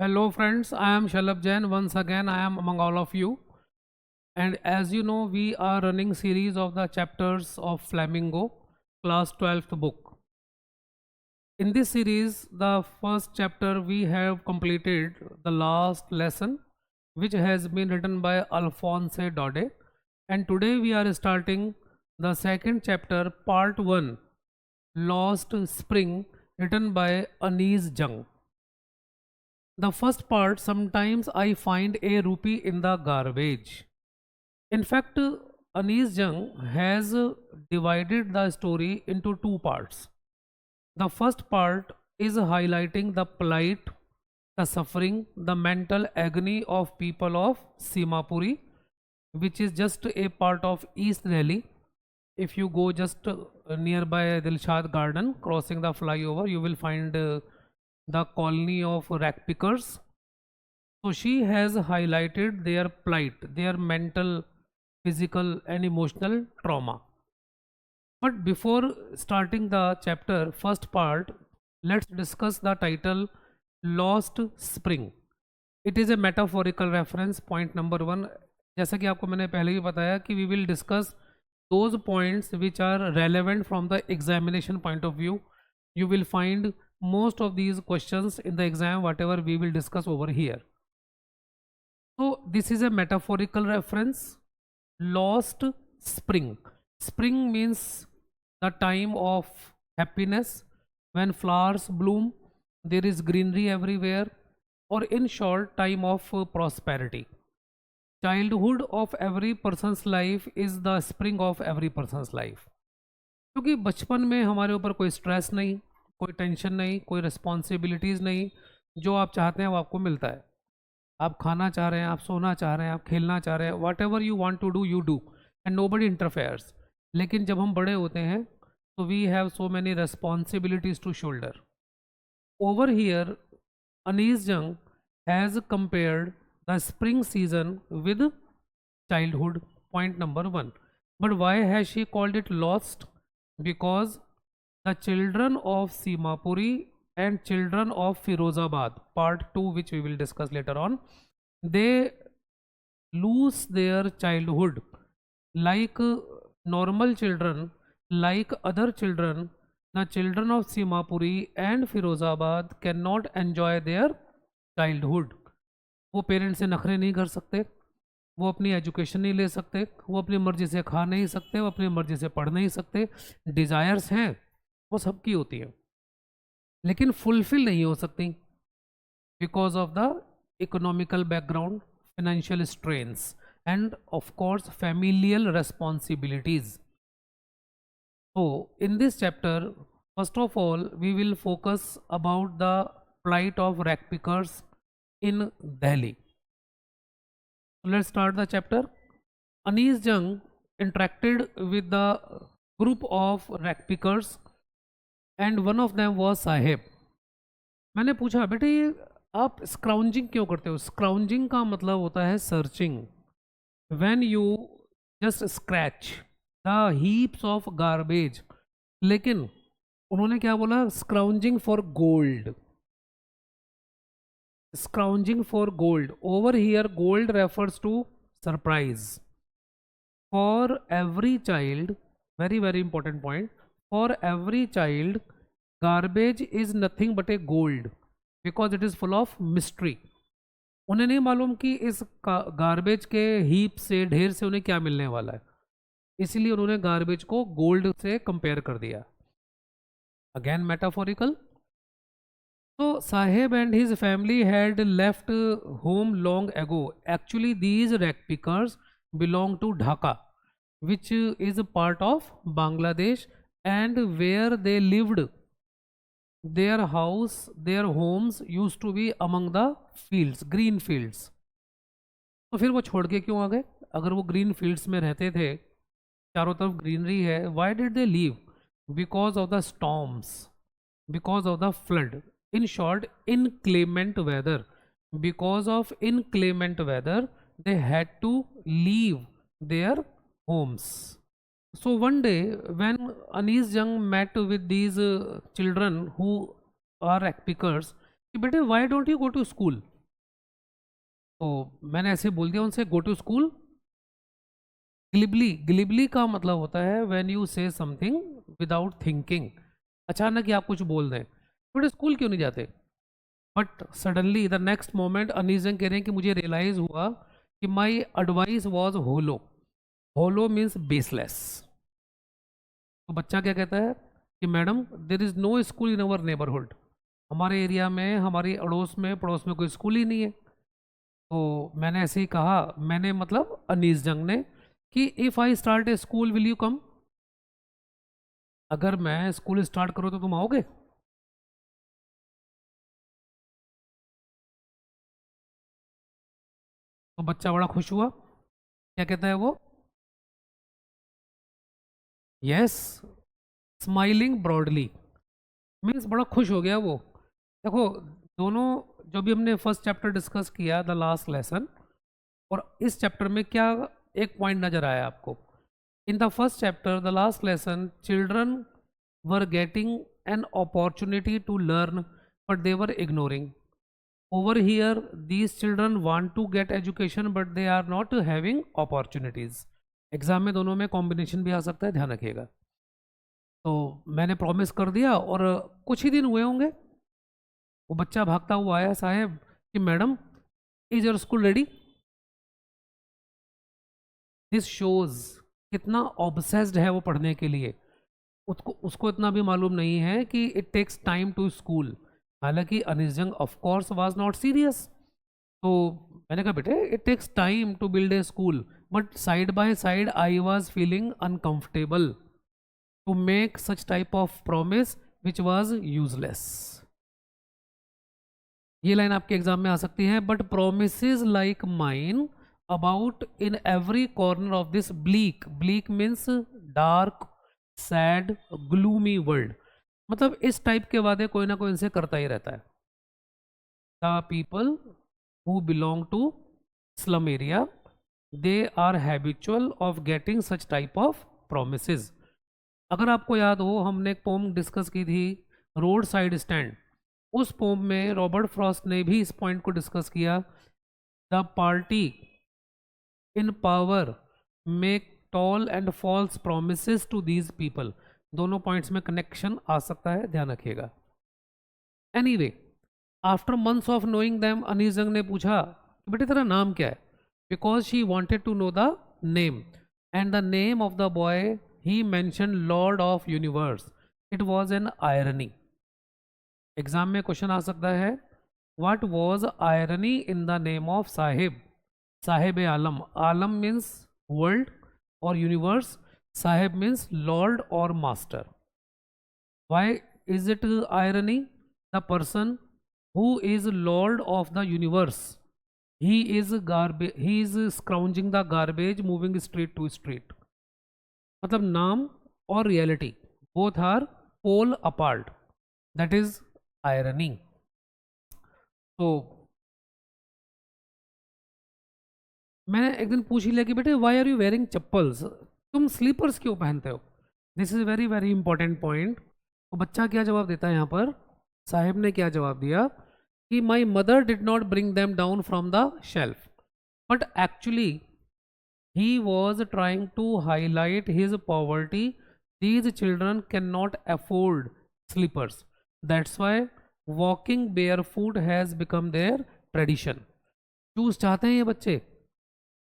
Hello friends, I am Shalabh Jain. Once again, I am among all of you. And as you know, we are running series of the chapters of Flamingo, class 12th book. In this series, the first chapter we have completed the last lesson, which has been written by Alphonse Daudet. And today we are starting the second chapter, part 1, Lost Spring, written by Anees Jung. The first part, sometimes I find a rupee in the garbage. In fact, Anees Jung has divided the story into two parts. The first part is highlighting the plight, the suffering, the mental agony of people of Simapuri, which is just a part of East Delhi. If you go just nearby Dilshad Garden, crossing the flyover, you will find the colony of rag pickers. So she has highlighted their plight, their mental, physical, and emotional trauma. But before starting the chapter, first part, let's discuss the title Lost Spring. It is a metaphorical reference, point number 1. जैसा कि आपको मैंने पहले भी बताया कि we will discuss those points which are relevant from the examination point of view. You will find most of these questions in the exam, whatever we will discuss over here. So this is a metaphorical reference. Lost spring. Spring means the time of happiness, when flowers bloom, there is greenery everywhere, or in short, time of prosperity. Childhood of every person's life is the spring of every person's life. क्योंकि बचपन में हमारे ऊपर कोई stress नहीं, कोई tension नहीं, कोई रिस्पॉन्सिबिलिटीज़ नहीं, जो आप चाहते हैं वो आपको मिलता है. आप खाना चाह रहे हैं, आप सोना चाह रहे हैं, आप खेलना चाह रहे हैं, whatever you want to do you do and nobody interferes. लेकिन जब हम बड़े होते हैं तो we have so many responsibilities to shoulder. Over here Anees Jung has compared the spring season with childhood, point number 1. But why has she called it lost? Because the children of Simapuri and children of Firozabad, part 2, which we will discuss later on, they lose their childhood like normal children, like other children. The children of Simapuri and Firozabad cannot enjoy their childhood. वो parents से नखरे नहीं कर सकते, वो अपनी education नहीं ले सकते, वो अपनी मर्जी से खा नहीं सकते, वो अपनी मर्जी से पढ़ नहीं सकते. डिज़ायर्स हैं, वो सबकी होती है, लेकिन फुलफिल नहीं हो सकती because of the economical background, financial strains end of course familial responsibilities. So in this chapter, first of all, we will focus about the plight of rag pickers in Delhi. So let's start the chapter. Anees Jung interacted with the group of rag pickers and one of them was Sahib. मैंने पूछा, बेटे ये आप स्क्राउंजिंग क्यों करते हो? स्क्राउंजिंग का मतलब होता है searching. When you just scratch the heaps of garbage. लेकिन उन्होंने क्या बोला? Scrounging for gold. Scrounging for gold. Over here gold refers to surprise. For every child, very very important point, for every child garbage is nothing but a gold because it is full of mystery. उन्हें नहीं मालूम कि इस garbage के heap से, ढेर से उन्हें क्या मिलने वाला है, इसलिए उन्होंने गार्बेज को गोल्ड से कंपेयर कर दिया. Again metaphorical. So Sahib and his family had left home long ago. Actually, these rag pickers belong to Dhaka, which is a part of Bangladesh, and where they lived, their house, their homes used to be among the fields, green fields. तो फिर वो छोड़ के क्यों आ गए? अगर वो green fields में रहते थे, चारों तरफ ग्रीनरी है, why did they leave? Because of the storms, because of the flood. In short, inclement weather. Because of inclement weather, they had to leave their homes. So one day when Anees Jung met with these children who are rag pickers, कि बेटे why don't you go to school? तो मैंने ऐसे बोल दिया उनसे, गो to school. ग्लिबली, ग्लिबली का मतलब होता है व्हेन यू से समथिंग विदाउट थिंकिंग। अचानक ही आप कुछ बोल दें, बेटे स्कूल क्यों नहीं जाते। But suddenly the next moment Anijan कह रहे हैं कि मुझे रियलाइज हुआ कि my advice was hollow. Hollow means baseless. तो बच्चा क्या कहता है कि madam there is no school in our neighbourhood. हमारे एरिया में, हमारी अड़ोस में, पड़ोस में कोई स्कूल ही नहीं है। तो मैंने ऐसे ही कहा, मैंने मतलब अनीस जंग ने, कि if I start A school will you come. अगर मैं स्कूल स्टार्ट करूँ तो तुम आओगे। तो बच्चा बड़ा खुश हुआ। क्या कहता है वो, यस, स्माइलिंग ब्रॉडली, मीन्स बड़ा खुश हो गया वो। देखो, दोनों जो भी हमने फर्स्ट चैप्टर डिस्कस किया, द लास्ट लेसन, और इस चैप्टर में क्या एक पॉइंट नजर आया आपको। In the first chapter, the last lesson, children were getting an opportunity to learn but they were ignoring. Over here these children want to get education but they are not having opportunities. Exam में दोनों में combination भी आ सकता है, ध्यान रखिएगा। तो मैंने प्रॉमिस कर दिया और कुछ ही दिन हुए होंगे, वो बच्चा भागता हुआ आया, साहब कि madam is your school ready. This shows कितना ऑब्सेस्ड है वो पढ़ने के लिए। उसको उसको इतना भी मालूम नहीं है कि it takes time to school. हालांकि Anis Jung of course was not serious. तो मैंने कहा बेटे it takes time to build a school, but side by side I was feeling uncomfortable to make such type of promise which was useless. ये line आपके exam में आ सकती है। But promises like mine about in every corner of this bleak, bleak means dark, sad, gloomy world. मतलब इस type के वादे कोई ना कोई इनसे करता ही रहता है। The people who belong to slum area, they are habitual of getting such type of promises. अगर आपको याद हो, हमने एक पोम डिस्कस की थी, रोड साइड स्टैंड। उस पोम में रॉबर्ट फ्रॉस्ट ने भी इस पॉइंट को डिस्कस किया। The party in power make tall and false promises to these people. दोनों पॉइंट्स में कनेक्शन आ सकता है, ध्यान रखिएगा। Anyway, after months of knowing them, Anis Jung ने पूछा बेटे तेरा नाम क्या है, because she wanted to know the name. And the name of the boy he mention Lord of universe. It was an irony. Exam में क्वेश्चन आ सकता है, what was irony in the name of Sahib. Sahib Alam, Alam means world और universe, Sahib means lord और master. Why is it irony? The person who is lord of the universe, he is garbage, he is scrounging the garbage moving street to street. मतलब नाम और reality both are pole apart, that is irony. तो मैंने एक दिन पूछ ही लिया कि बेटे why are you wearing chappals, तुम स्लीपर्स क्यों पहनते हो। This is very very important point. तो बच्चा क्या जवाब देता है यहाँ पर, साहिब ने क्या जवाब दिया कि my mother did not bring them down from the shelf, but actually he was trying to highlight his poverty. These children can not afford slippers, that's why walking barefoot has become their tradition. Shoes चाहते हैं ये बच्चे,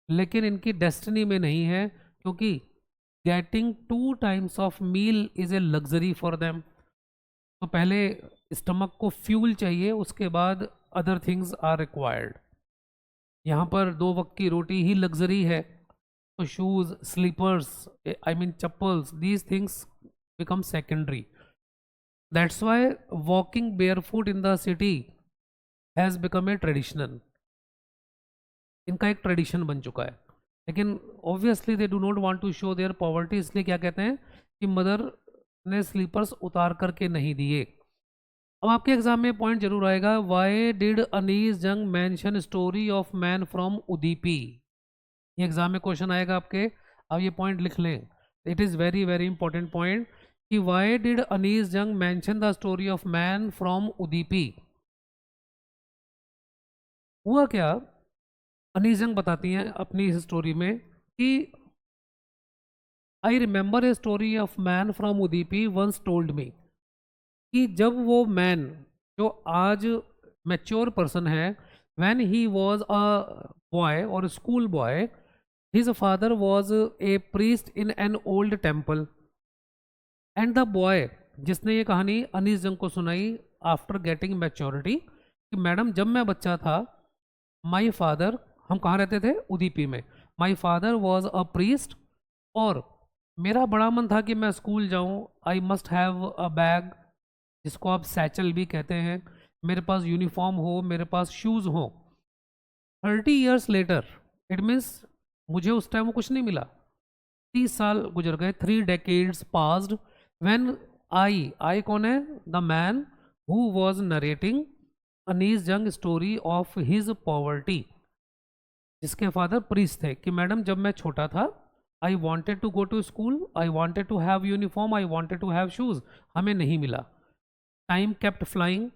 लेकिन इनकी destiny में नहीं है, क्योंकि getting 2 times of meal is a luxury for them. तो पहले स्टमक को फ्यूल चाहिए, उसके बाद अदर थिंग्स आर रिक्वायर्ड। यहाँ पर 2 वक्त की रोटी ही लग्जरी है। तो shoes, slippers, I mean chappals, these things become secondary. That's why walking barefoot in the city has become a traditional. इनका एक ट्रेडिशन बन चुका है। लेकिन obviously they do not want to show their poverty, इसलिए क्या कहते हैं कि मदर ने स्लीपर्स उतार करके नहीं दिए। अब आपके एग्जाम में पॉइंट जरूर आएगा, why did Anees Jung mention story of man from Udupi. ये एग्जाम में क्वेश्चन आएगा आपके, अब ये पॉइंट लिख लें, it is very very important point कि why did Anees Jung mention the story of man from Udupi. हुआ क्या अनीस जंग बताती हैं अपनी इस स्टोरी में कि I remember a story of man from Udupi once told me, कि जब वो मैन जो आज मैच्योर पर्सन है, when he was a boy और school boy, his father was a priest in an old temple, and the boy जिसने ये कहानी अनीस जंग को सुनाई आफ्टर गेटिंग मैच्योरिटी, कि मैडम जब मैं बच्चा था, माई फादर, हम कहाँ रहते थे, उदीपी में, my father was a priest, और मेरा बड़ा मन था कि मैं स्कूल जाऊं, I must have a bag, जिसको आप सैचल भी कहते हैं, मेरे पास यूनिफॉर्म हो, मेरे पास शूज़ हो। 30 years लेटर, इट मीन्स मुझे उस टाइम वो कुछ नहीं मिला, 30 साल गुजर गए, 3 decades पास्ड, व्हेन आई कौन है, the man who was narrating Anis Jung story of his poverty, जिसके फादर प्रीस्ट थे, कि मैडम जब मैं छोटा था, I wanted to go to school, I wanted to have uniform, I wanted to have shoes, हमें नहीं मिला। Time kept flying,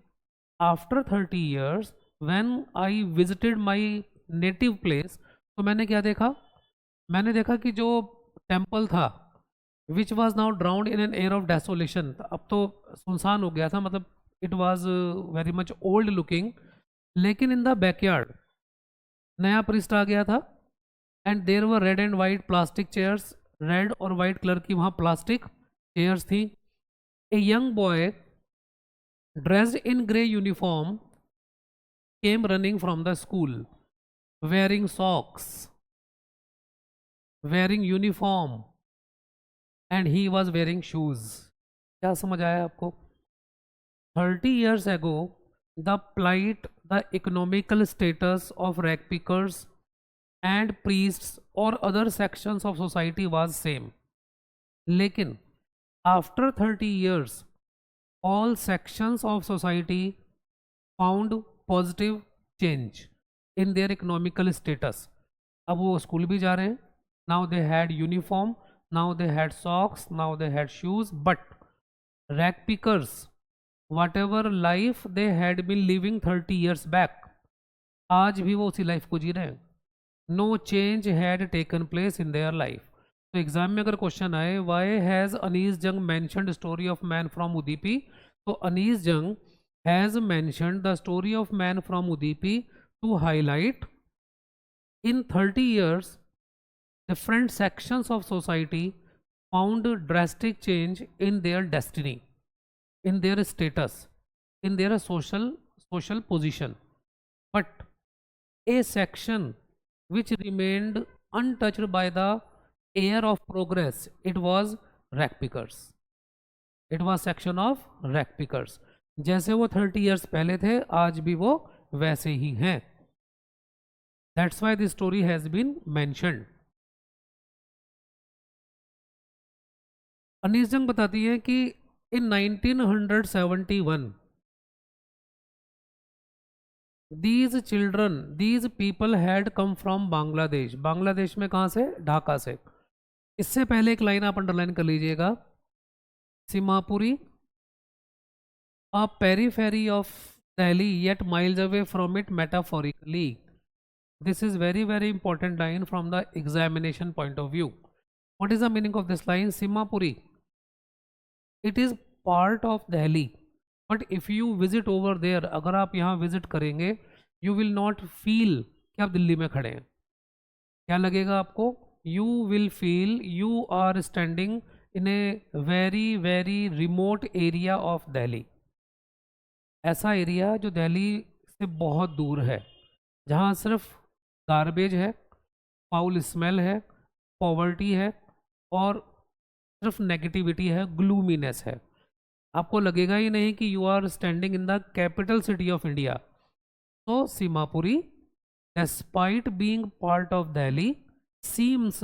after 30 years when I visited my native place, तो मैंने क्या देखा, मैंने देखा कि जो टेम्पल था, which was now drowned in an air of desolation, अब तो सुनसान हो गया था, मतलब it was very much old looking, लेकिन इन द बैकयार्ड नया प्रिस्ट आ गया था, and there were red and white plastic chairs, red और वाइट कलर की वहाँ प्लास्टिक चेयर्स थी। A young boy dressed in grey uniform came running from the school, wearing socks, wearing uniform, and he was wearing shoes. क्या समझ आया आपको? 30 years ago, the plight, the economical status of rag pickers and priests or other sections of society was same. लेकिन after 30 years, all sections of society found positive change in their economical status. अब वो school भी जा रहे हैं, now they had uniform, now they had socks, now they had shoes, but rag pickers, whatever life they had been living 30 years back, आज भी वो उसी लाइफ को जी रहे हैं, no change had taken place in their life. तो exam में अगर क्वेश्चन आए why has Anees Jung mentioned story of man from Udupi, तो Anees Jung has mentioned the story of man from Udupi to highlight in 30 years different sections of society found drastic change in their destiny, in their status, in their social position, but a section which remained untouched by the air of progress, it was rag pickers, it was section of rag pickers. जैसे वो 30 years पहले थे, आज भी वो वैसे ही हैं. That's why this story has been mentioned. Anees जंग बताती है कि in 1971 these people had come from Bangladesh. Bangladesh में कहाँ से? ढाका से. इससे पहले एक लाइन आप अंडरलाइन कर लीजिएगा, Seemapuri, a periphery of Delhi yet miles away from it metaphorically. This is very important line from the examination point of view. What is the meaning of this line? Simhapuri, it is part of Delhi, but if you visit over there, अगर आप यहाँ visit करेंगे, you will not feel कि आप दिल्ली में खड़े हैं. क्या लगेगा आपको? You will feel you are standing in a very remote area of Delhi. ऐसा एरिया जो दिल्ली से बहुत दूर है, जहाँ सिर्फ गार्बेज है, फाउल स्मेल है, पॉवर्टी है और सिर्फ नेगेटिविटी है, ग्लूमीनेस है. आपको लगेगा ही नहीं कि you are standing in the capital city of India. तो Seemapuri, despite being part of Delhi, seems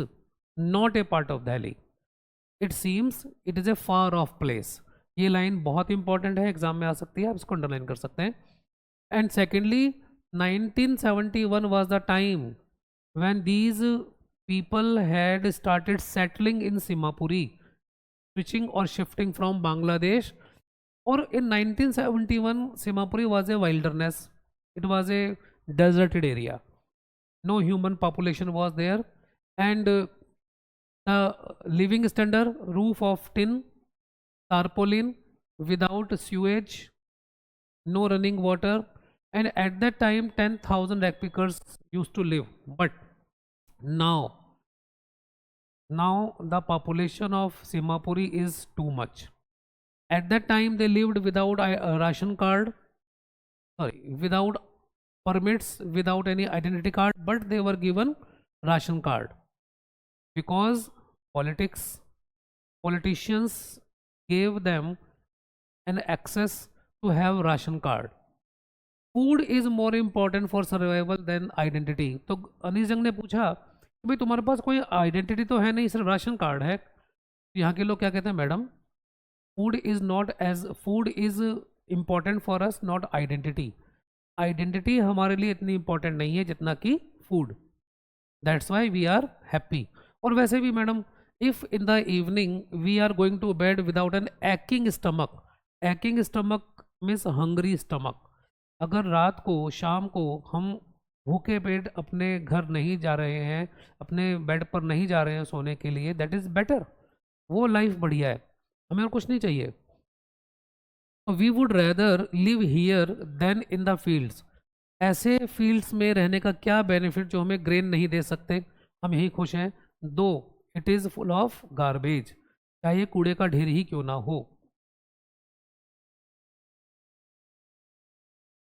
not a part of Delhi. It seems it is a far off place. ये लाइन बहुत इंपॉर्टेंट है, एग्जाम में आ सकती है, आप इसको अंडरलाइन कर सकते हैं. And secondly, 1971 was the time when these people had started settling in Simhapuri, switching or shifting from Bangladesh. Or in 1971, Simhapuri was a wilderness. It was a deserted area. no human population was there, and the living standard, roof of tin, tarpaulin, without sewage, no running water, and at that time 10,000 backpackers used to live. But now the population of Simapuri is too much. At that time they lived without a ration card, sorry, without permits, without any identity card, but they were given ration card because politicians gave them an access to have ration card. Food is more important for survival than identity. तो अनीस जंग ने पूछा कि भाई तुम्हारे पास कोई identity तो है नहीं, सिर्फ राशन कार्ड है. यहाँ के लोग क्या कहते हैं, madam food is important for us, not identity. Identity हमारे लिए इतनी इम्पॉर्टेंट नहीं है जितना कि food. That's why we are happy. और वैसे भी madam, if in the evening we are going to bed without an aching stomach means hungry stomach. अगर रात को, शाम को हम भूखे पेट अपने घर नहीं जा रहे हैं, अपने बेड पर नहीं जा रहे हैं सोने के लिए, दैट इज़ बेटर. वो लाइफ बढ़िया है, हमें और कुछ नहीं चाहिए. We would rather live here than in the fields. ऐसे फील्ड्स में रहने का क्या बेनिफिट जो हमें ग्रेन नहीं दे सकते, हम यही खुश हैं. दो it is full of garbage, चाहे कूड़े का ढेर ही क्यों ना हो.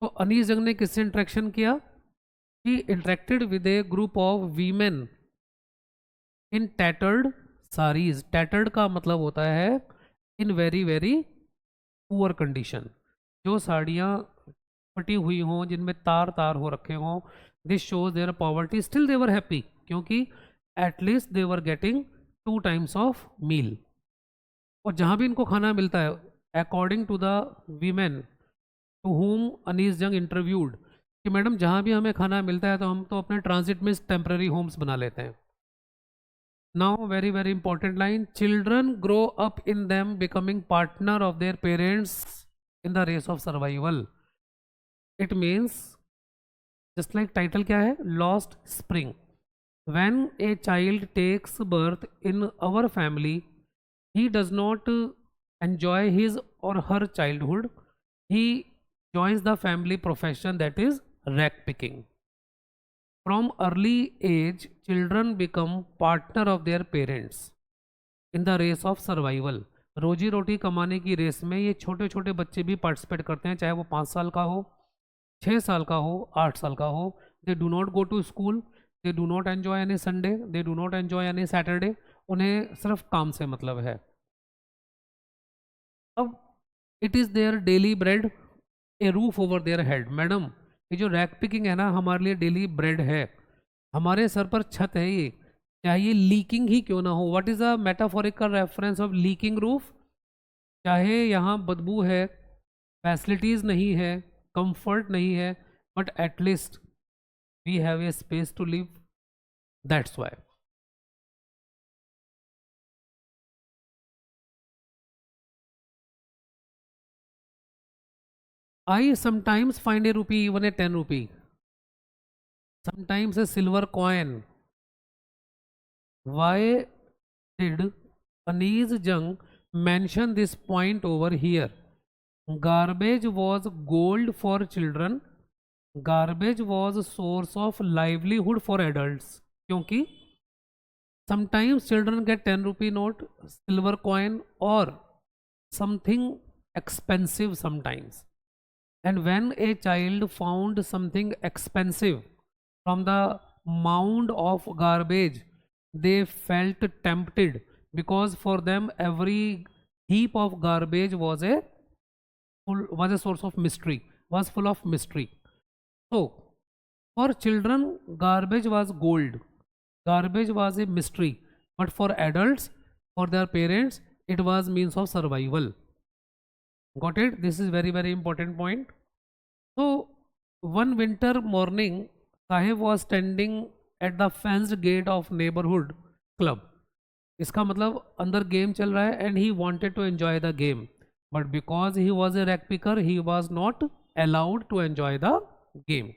तो अनीस जंग ने किससे इंटरेक्शन किया? He interacted with a group of women in tattered saris. Tattered का मतलब होता है in very very poor condition. जो साड़ियाँ फटी हुई हों, जिनमें तार तार हो रखे हों. This shows their poverty. Still they were happy, क्योंकि at least they were getting 2 times of meal. और जहाँ भी इनको खाना मिलता है, अकॉर्डिंग टू द वीमेन टू whom अनीस जंग इंटरव्यूड, कि मैडम जहाँ भी हमें खाना मिलता है तो हम तो अपने ट्रांजिट में टेम्पररी होम्स बना लेते हैं. Now very very important line, children grow up in them becoming partner of their parents in the race of survival. It means just like title क्या है, lost spring. When a child takes birth in our family, he does not enjoy his और her childhood, he joins the family profession, that is rag picking. From early age, children become partner of their parents in the race of survival. रोजी रोटी कमाने की race में ये छोटे छोटे बच्चे भी पार्टिसिपेट करते हैं, चाहे वो 5 साल का हो, 6 साल का हो, 8 साल का हो. They do not go to school, they do not enjoy any Sunday, they do not enjoy any Saturday. उन्हें सिर्फ काम से मतलब है. अब it is their daily bread, a roof over their head. Madam, ये जो रैक पिकिंग है ना, हमारे लिए डेली ब्रेड है. हमारे सर पर छत है, ये चाहे लीकिंग ही क्यों ना हो. What is a metaphorical reference of leaking roof? चाहे यहाँ बदबू है, फैसिलिटीज़ नहीं है, कंफर्ट नहीं है, but at least we have a space to live. That's why. I sometimes find a rupee, even a 10 rupee, sometimes a silver coin. Why did Anees Jung mention this point over here? Garbage was gold for children. Garbage was a source of livelihood for adults. क्योंकि sometimes children get 10 rupee note, silver coin, or something expensive sometimes. And when a child found something expensive from the mound of garbage, they felt tempted, because for them every heap of garbage was a source of mystery, was full of mystery. So for children, garbage was gold, garbage was a mystery, but for adults, for their parents, it was means of survival. Got it? This is very very important point. So one winter morning, Sahib was standing at the fenced gate of neighborhood club. इसका मतलब अंदर game चल रहा है, and he wanted to enjoy the game, but because he was a rag picker, he was not allowed to enjoy the game.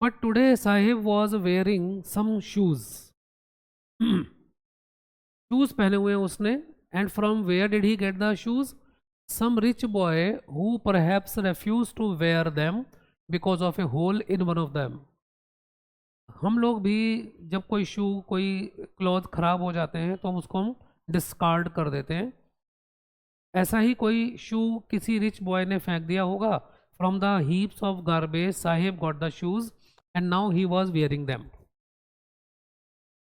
But today Sahib was wearing some shoes. Shoes पहने हुए हैं उसने. And from where did he get the shoes? Some rich boy who perhaps refuse to wear them because of a hole in one of them. हम लोग भी जब कोई शू, कोई क्लॉथ खराब हो जाते हैं तो हम उसको हम डिस्कार्ड कर देते हैं. ऐसा ही कोई शू किसी रिच बॉय ने फेंक दिया होगा. From the heaps of garbage Sahib got the shoes and now he was wearing them.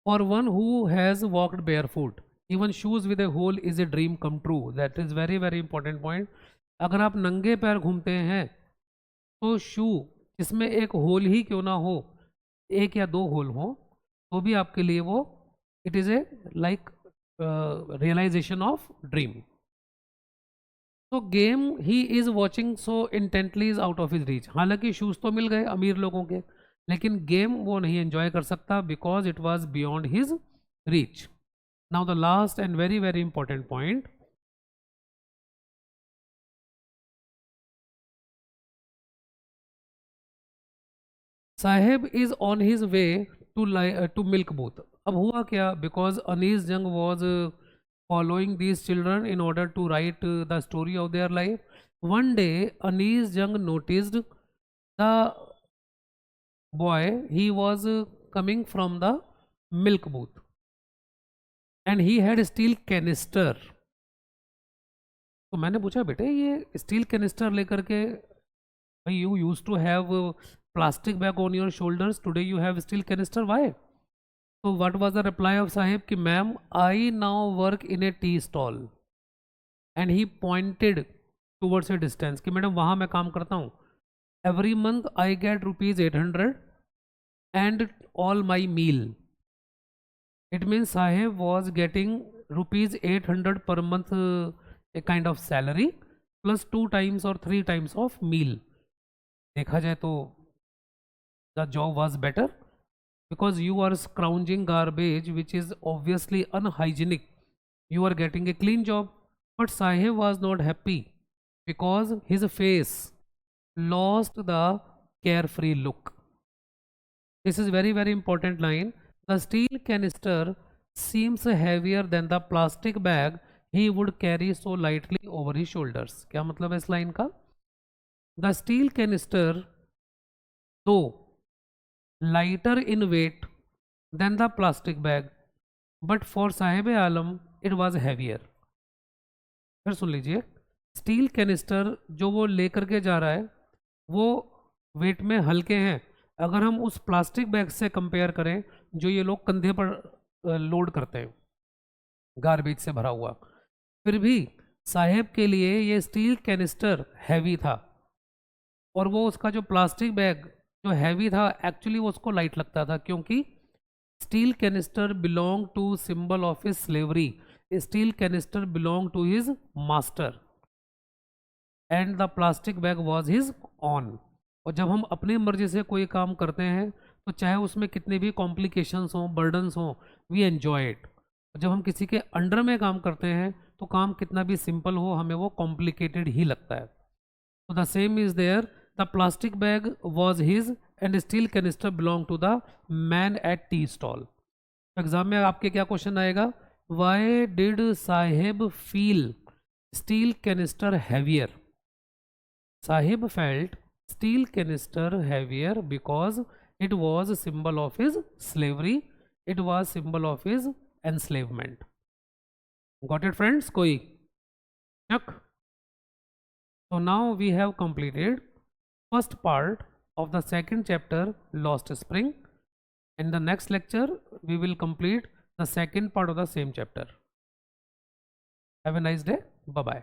For one who has walked barefoot, even shoes with a hole is a dream come true. That is very very important point. अगर आप नंगे पैर घूमते हैं तो शू इसमें एक whole ही क्यों ना हो, एक या दो होल हो, तो भी आपके लिए वो it is a like realisation of dream. तो game he is watching so intently is out of his reach. हालांकि शूज़ तो मिल गए अमीर लोगों के, लेकिन गेम वो नहीं एंजॉय कर सकता because it was beyond his reach. Now the last and very very important point. Saheb is on his way to milk booth. अब हुआ क्या? Because Anees Jung was following these children in order to write the story of their life. One day Anees Jung noticed the boy, he was coming from the milk booth and he had steel canister. तो मैंने पूछा, बेटे ये steel canister लेकर के, भाई you use to have plastic bag on your shoulders, today you have steel canister, why? तो what was the reply of Sahib कि ma'am I now work in a tea stall and he pointed towards a distance कि madam वहाँ मैं काम करता हूँ. Every month I get ₹800 and all my meal. It means Sahib was getting ₹800 per month, a kind of salary plus 2 times or 3 times of meal. देखा जाए तो the job was better because you are scrounging garbage which is obviously unhygienic. You are getting a clean job, but Sahib was not happy because his face lost the carefree look. This is very very important line. The steel canister seems heavier than the plastic bag he would carry so lightly over his shoulders. क्या मतलब है इस line का? The steel canister though lighter in weight than the plastic bag, but for Sahib Alam it was heavier. फिर सुन लीजिए, steel canister जो वो लेकर के जा रहा है वो वेट में हल्के हैं. अगर हम उस प्लास्टिक बैग से कंपेयर करें जो ये लोग कंधे पर लोड करते हैं गार्बेज से भरा हुआ, फिर भी साहेब के लिए ये स्टील कैनिस्टर हैवी था और वो उसका जो प्लास्टिक बैग जो हैवी था एक्चुअली वो उसको लाइट लगता था, क्योंकि steel canister belong to symbol of his slavery. Steel canister belong to his master and the plastic bag was his own. और जब हम अपनी मर्जी से कोई काम करते हैं तो चाहे उसमें कितने भी कॉम्प्लिकेशंस हों, बर्डन्स हों, वी एन्जॉय इट. जब हम किसी के अंडर में काम करते हैं तो काम कितना भी सिंपल हो हमें वो कॉम्प्लिकेटेड ही लगता है. तो the same is there. The plastic bag was his and steel canister belong to the man at tea stall. Exam में आपके क्या क्वेश्चन आएगा? Why did Sahib feel steel canister heavier? Sahib felt steel canister heavier because it was a symbol of his slavery. It was symbol of his enslavement. Got it, friends? Koi check? So now we have completed first part of the second chapter, Lost Spring. In the next lecture, we will complete the second part of the same chapter. Have a nice day. Bye bye.